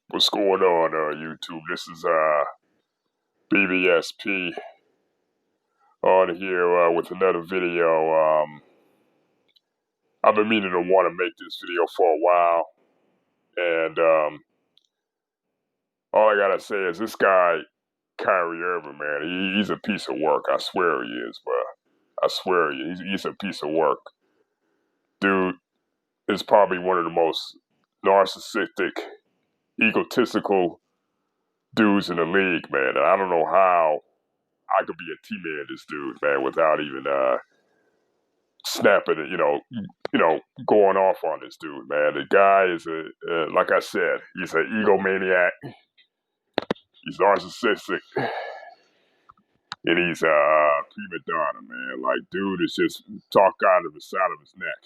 What's going on, YouTube? This is BBSP on here with another video. I've been meaning to want to make this video for a while, and all I gotta say is this guy, Kyrie Irving, man, he's a piece of work. I swear he is, bro. I swear he's a piece of work. Dude is probably one of the most narcissistic, egotistical dudes in the league, man. And I don't know how I could be a teammate of this dude, man, without even snapping it, going off on this dude, man. The guy is like I said, he's an egomaniac. He's narcissistic, and he's a prima donna, man. Like, dude is just talk out of the side of his neck.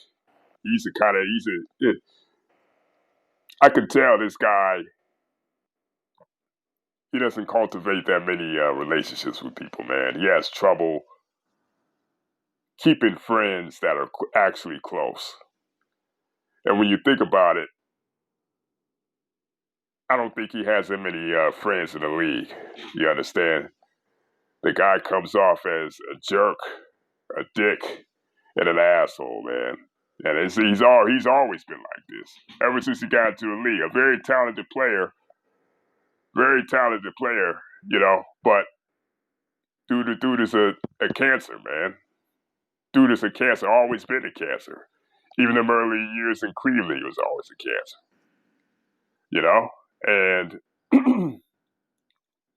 I can tell this guy, he doesn't cultivate that many relationships with people, man. He has trouble keeping friends that are actually close. And when you think about it, I don't think he has that many friends in the league. You understand? The guy comes off as a jerk, a dick, and an asshole, man. And he's always been like this ever since he got into the league. A very talented player, But dude is a cancer, man. Dude is a cancer. Always been a cancer. Even in the early years in Cleveland, he was always a cancer. And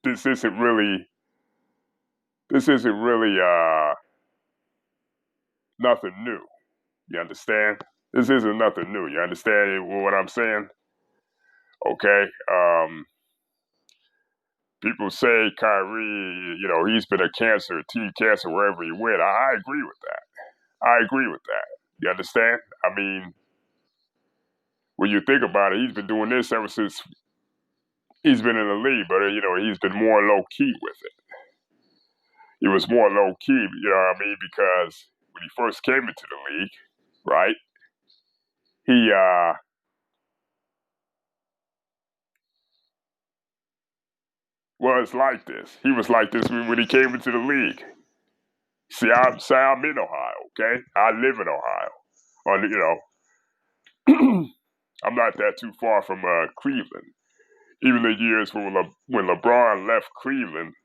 this isn't really nothing new. You understand? This isn't nothing new. You understand what I'm saying? Okay. People say Kyrie, he's been a cancer, team cancer wherever he went. I agree with that. I agree with that. You understand? I mean, when you think about it, he's been doing this ever since he's been in the league, but he's been more low key with it. He was more low key, because when he first came into the league, right? He was like this. He was like this when he came into the league. See, I'm in Ohio, okay? I live in Ohio. I'm not that too far from Cleveland. Even the years when LeBron left Cleveland,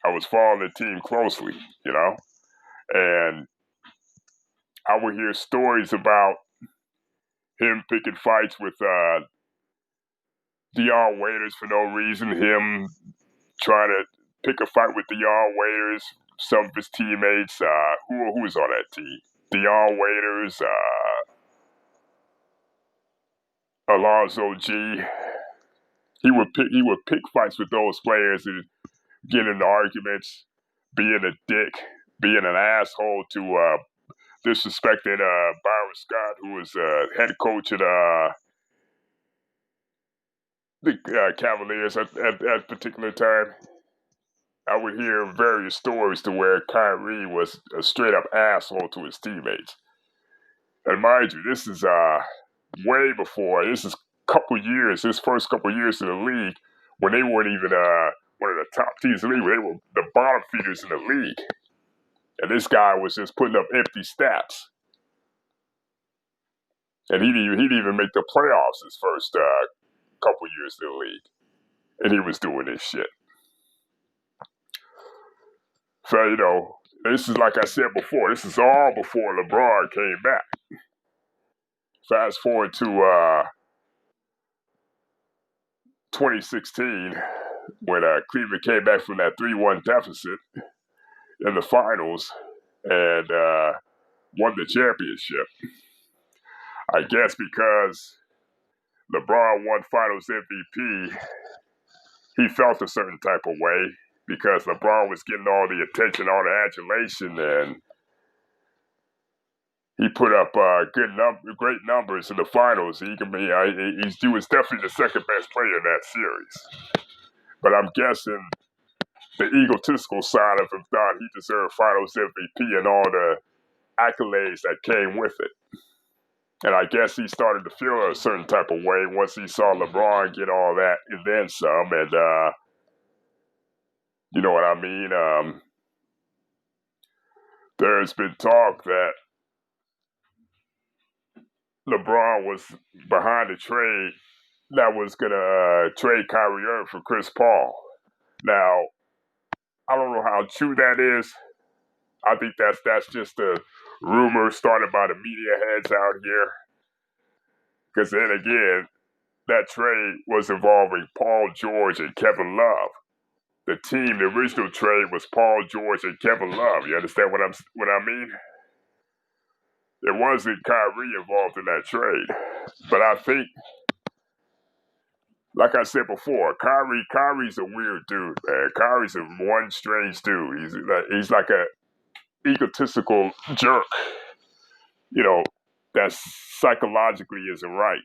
I was following the team closely, and I would hear stories about him picking fights with Dion Waiters for no reason, him trying to pick a fight with Dion Waiters, some of his teammates. Who was on that team? Dion Waiters, Alonzo G. He would pick fights with those players and get into arguments, being a dick, being an asshole to disrespecting Byron Scott, who was head coach at the Cavaliers at that particular time. I would hear various stories to where Kyrie was a straight up asshole to his teammates. And mind you, this is way before. This is his first couple years in the league, when they weren't even one of the top teams in the league. They were the bottom feeders in the league. And this guy was just putting up empty stats. And he didn't even make the playoffs his first couple years in the league. And he was doing this shit. So, this is, like I said before, this is all before LeBron came back. Fast forward to 2016, when Cleveland came back from that 3-1 deficit in the finals and won the championship. I guess because LeBron won Finals MVP, he felt a certain type of way because LeBron was getting all the attention, all the adulation, and he put up great numbers in the finals. He was definitely the second best player in that series. But I'm guessing the egotistical side of him thought he deserved Finals MVP and all the accolades that came with it. And I guess he started to feel a certain type of way once he saw LeBron get all that and then some. And you know what I mean? There's been talk that LeBron was behind a trade that was going to trade Kyrie Irving for Chris Paul. Now, I don't know how true that is. I think that's just a rumor started by the media heads out here. Because then again, that trade was involving Paul George and Kevin Love. The original trade was Paul George and Kevin Love. You understand what I mean? There wasn't Kyrie involved in that trade. But I think, like I said before, Kyrie's a weird dude, man. Kyrie's a one strange dude. He's like a egotistical jerk, that psychologically isn't right.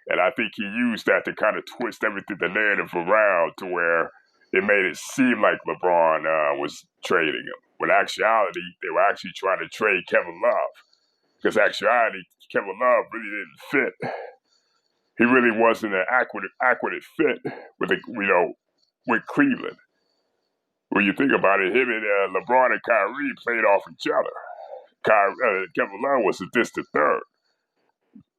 And I think he used that to kind of twist the narrative around to where it made it seem like LeBron was trading him. When actuality, they were actually trying to trade Kevin Love. Because actuality, Kevin Love really didn't fit. He really wasn't an accurate fit with Cleveland. When you think about it, him and LeBron and Kyrie played off each other. Kevin Love was a distant third.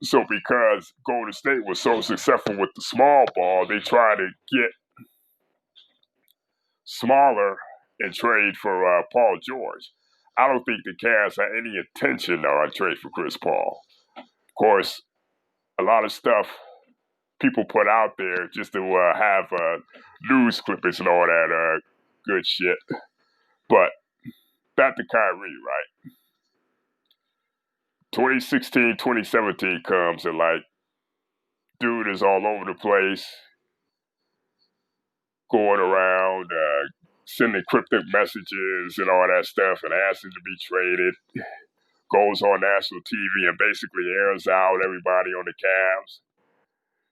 So because Golden State was so successful with the small ball, they tried to get smaller and trade for Paul George. I don't think the Cavs had any intention on trade for Chris Paul. Of course, a lot of stuff people put out there just to have news clippings and all that good shit. But back to Kyrie, right? 2016, 2017 comes and dude is all over the place, going around, sending cryptic messages and all that stuff and asking to be traded. Goes on national TV and basically airs out everybody on the Cavs.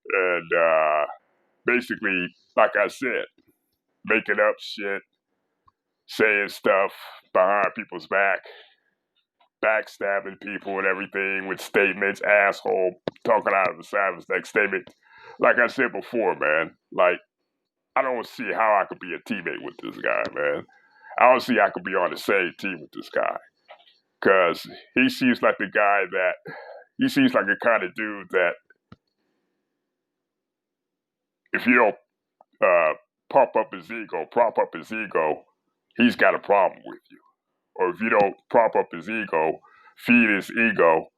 And basically, like I said, making up shit, saying stuff behind people's back, backstabbing people and everything with statements, asshole, talking out of the side of his neck statement. Like I said before, man, I don't see how I could be a teammate with this guy, man. I don't see I could be on the same team with this guy. Because he seems like the kind of dude that if you don't prop up his ego, he's got a problem with you. Or if you don't prop up his ego, feed his ego,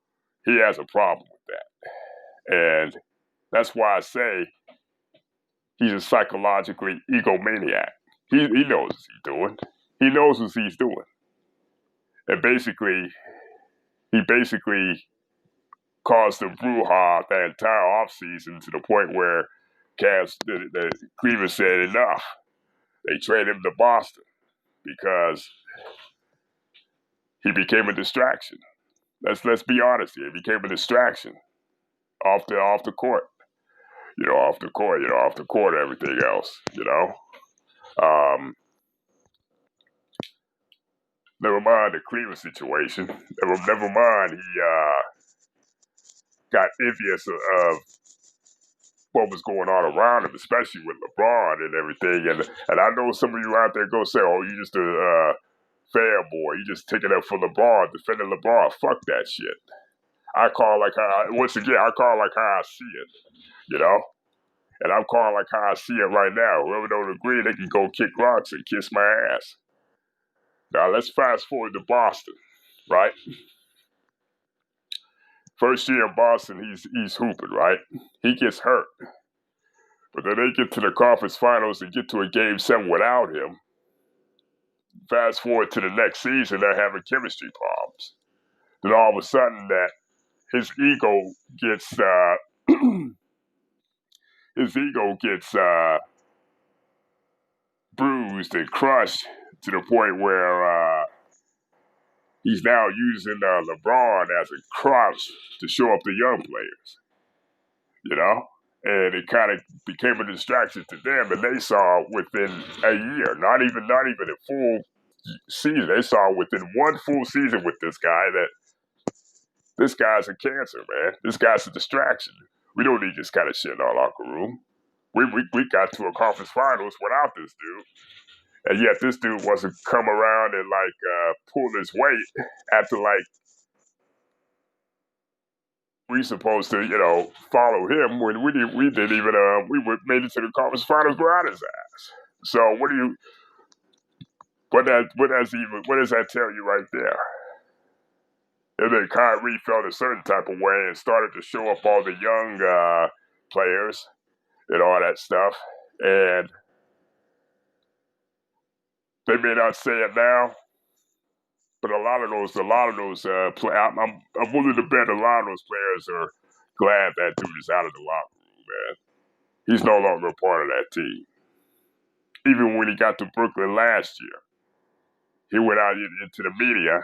he has a problem with that. And that's why I say he's a psychologically egomaniac. He knows what he's doing. He knows what he's doing. And he basically caused the brouhaha that entire offseason to the point where Cleveland said enough. They traded him to Boston because he became a distraction. Let's be honest here. He became a distraction off the court. Off the court, everything else, Never mind the Cleveland situation. Never mind he got envious of what was going on around him, especially with LeBron and everything. And I know some of you out there go say, "Oh, you just a fanboy. You just taking up for LeBron, defending LeBron." Fuck that shit. I call once again, I call like how I see it, And I'm calling like how I see it right now. Whoever don't agree, they can go kick rocks and kiss my ass. Now let's fast forward to Boston, right? First year in Boston, he's hooping, right? He gets hurt. But then they get to the conference finals and get to a game 7 without him. Fast forward to the next season, they're having chemistry problems. Then all of a sudden that his ego gets bruised and crushed to the point where he's now using LeBron as a crutch to show up the young players, And it kind of became a distraction to them, and they saw within a year, not even a full season, they saw within one full season with this guy that This guy's a cancer, man. This guy's a distraction. We don't need this kind of shit in our locker room. We got to a conference finals without this dude. And yet this dude wasn't come around and pull his weight after we supposed to, follow him when we didn't even made it to the conference finals without his ass. So what does that tell you right there? And then Kyrie felt a certain type of way and started to show up all the young players and all that stuff. And they may not say it now, but a lot of those I'm willing to bet a lot of those players are glad that dude is out of the locker room, man. He's no longer a part of that team. Even when he got to Brooklyn last year, he went out into the media.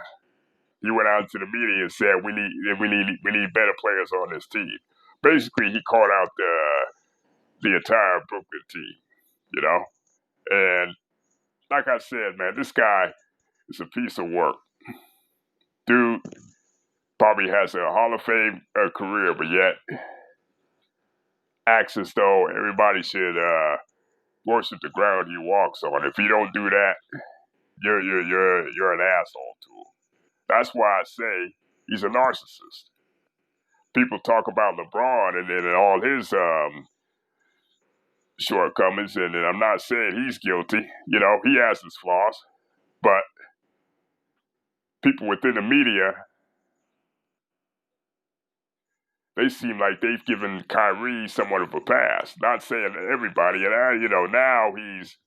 He went out to the media and said, "We need better players on this team." Basically, he called out the entire Brooklyn team, And like I said, man, this guy is a piece of work. Dude probably has a Hall of Fame career, but yet acts as though everybody should worship the ground he walks on. If you don't do that, you're an asshole to him. That's why I say he's a narcissist. People talk about LeBron and all his shortcomings, and I'm not saying he's guilty. He has his flaws, but people within the media, they seem like they've given Kyrie somewhat of a pass. Not saying everybody, and now he's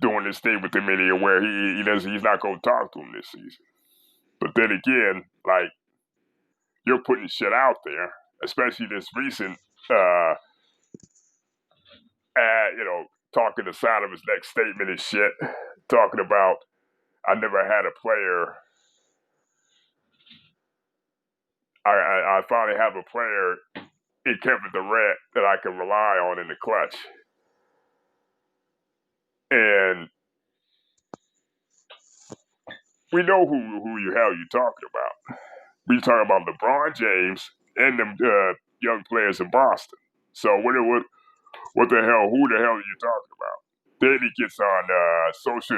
doing this thing with the media where he's not going to talk to him this season. But then again, you're putting shit out there, especially this recent, talking the side of his next statement and shit, talking about, I never had a player. I finally have a player in Kevin Durant that I can rely on in the clutch. And we know who the hell you're talking about. We're talking about LeBron James and them young players in Boston. So what the hell? Who the hell are you talking about? Then he gets on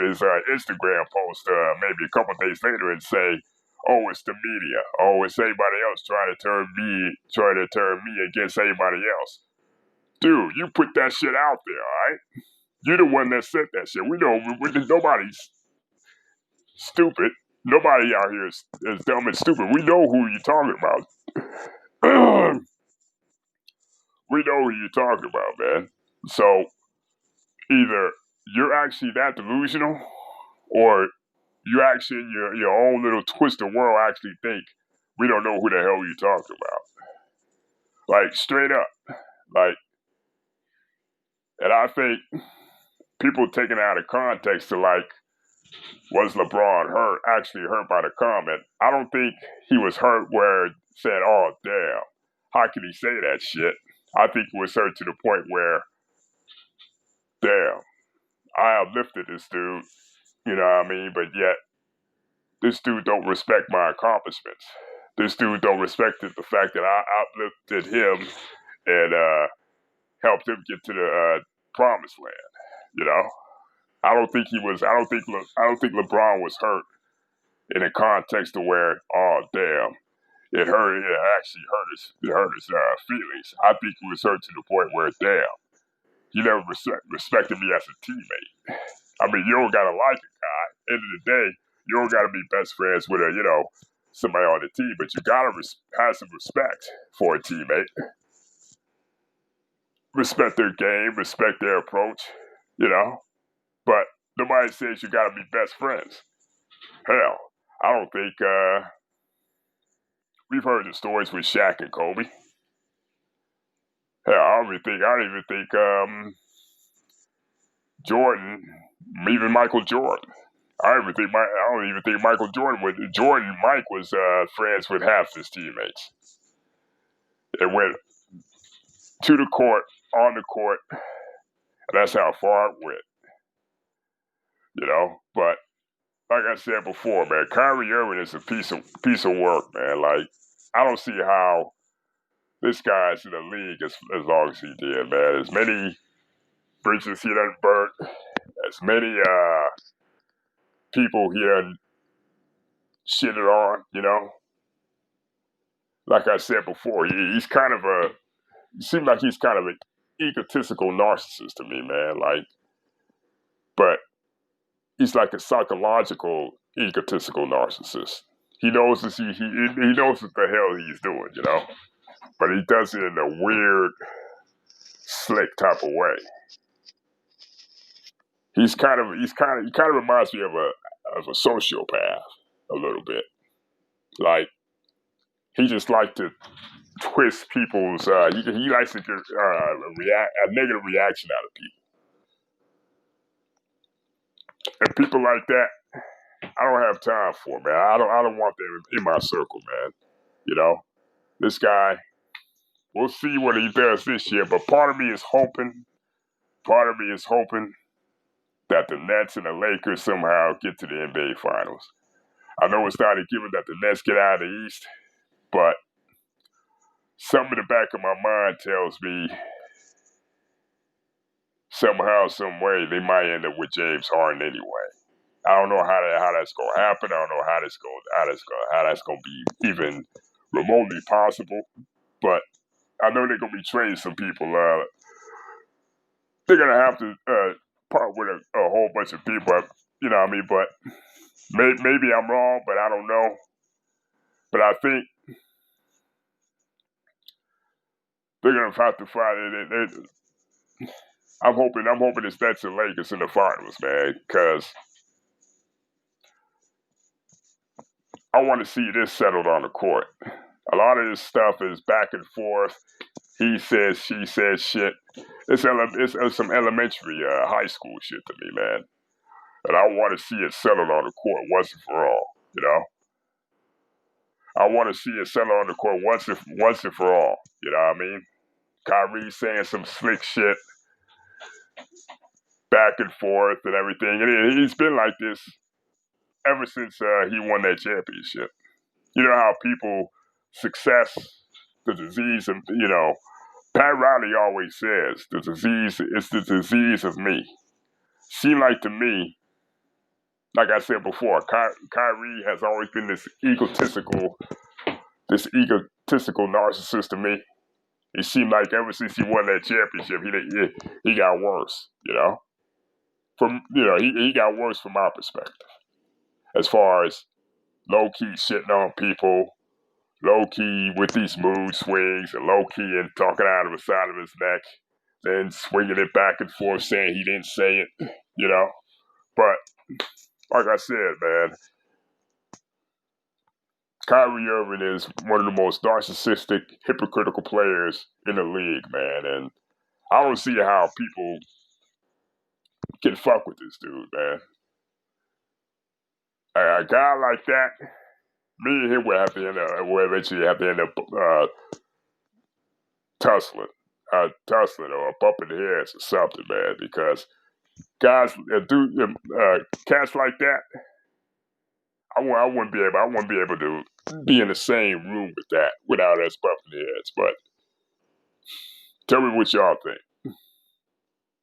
his Instagram post maybe a couple days later and say, "Oh, it's the media. Oh, it's anybody else trying to turn me against anybody else." Dude, you put that shit out there, all right? You're the one that said that shit. We know nobody's stupid. Nobody out here is dumb and stupid. We know who you're talking about. We know who you're talking about, man. So either you're actually that delusional, or you actually in your own little twisted world actually think we don't know who the hell you're talking about. Straight up. And I think people taking it out of context to was LeBron actually hurt by the comment? I don't think he was hurt where it said, "Oh, damn, how can he say that shit?" I think he was hurt to the point where, damn, I uplifted this dude, you know what I mean? But yet, this dude don't respect my accomplishments. This dude don't respect the fact that I uplifted him and helped him get to the promised land. I don't think LeBron was hurt in a context of where, oh damn, it actually hurt his feelings. I think he was hurt to the point where, damn, you never respected me as a teammate. I mean, you don't gotta like a guy. End of the day, you don't gotta be best friends with somebody on the team, but you gotta have some respect for a teammate. Respect their game, respect their approach, But nobody says you gotta be best friends. Hell, I don't think we've heard the stories with Shaq and Kobe. Hell, I don't even think Jordan, even Michael Jordan. I don't even think Michael Jordan Mike was friends with half his teammates. It went to the court, on the court, and that's how far it went. But like I said before, man, Kyrie Irving is a piece of work, man. Like, I don't see how this guy's in the league as long as he did, man. As many bridges he done burnt, as many people he done shitted on, you know. Like I said before, he's kind of it seems like he's kind of an egotistical narcissist to me, man. Like, but he's like a psychological egotistical narcissist. He knows this, he knows what the hell he's doing, you know. But he does it in a weird, slick type of way. He kind of reminds me of a sociopath a little bit. Like, he just like to twist people's. He likes to get a negative reaction out of people, and people like that, I don't have time for, man. I don't want them in my circle, man. You know, this guy. We'll see what he does this year, but part of me is hoping that the Nets and the Lakers somehow get to the NBA Finals. I know it's not a given that the Nets get out of the East, but something in the back of my mind tells me somehow, some way, they might end up with James Harden anyway. I don't know how that's gonna happen. I don't know how that's gonna be even remotely possible. But I know they're gonna be trading some people. They're gonna have to part with a whole bunch of people. You know what I mean? But maybe I'm wrong, but I don't know. But I think they're gonna have to fight it. I'm hoping it's Nets and Lakers in the finals, man, because I want to see this settled on the court. A lot of this stuff is back and forth. He says, she says shit. It's some elementary high school shit to me, man. And I want to see it settled on the court once and for all, you know? I want to see it settled on the court once and for all, you know what I mean? Kyrie saying some slick shit back and forth and everything. And he's been like this ever since he won that championship. You know how people, success, the disease, and you know, Pat Riley always says, the disease is the disease of me. Seem like to me, like I said before, Kyrie has always been this egotistical narcissist to me. It seemed like ever since he won that championship, he got worse, you know? He got worse from my perspective. As far as low-key shitting on people, low-key with these mood swings, and low-key and talking out of the side of his neck, then swinging it back and forth, saying he didn't say it, you know? But, like I said, man, Kyrie Irving is one of the most narcissistic, hypocritical players in the league, man, and I don't see how people can fuck with this dude, man. A guy like that, me and him will eventually have to end up tussling or bumping heads or something, man. Because guys, cats like that, I wouldn't be able to be in the same room with that without us bumping heads. But tell me what y'all think.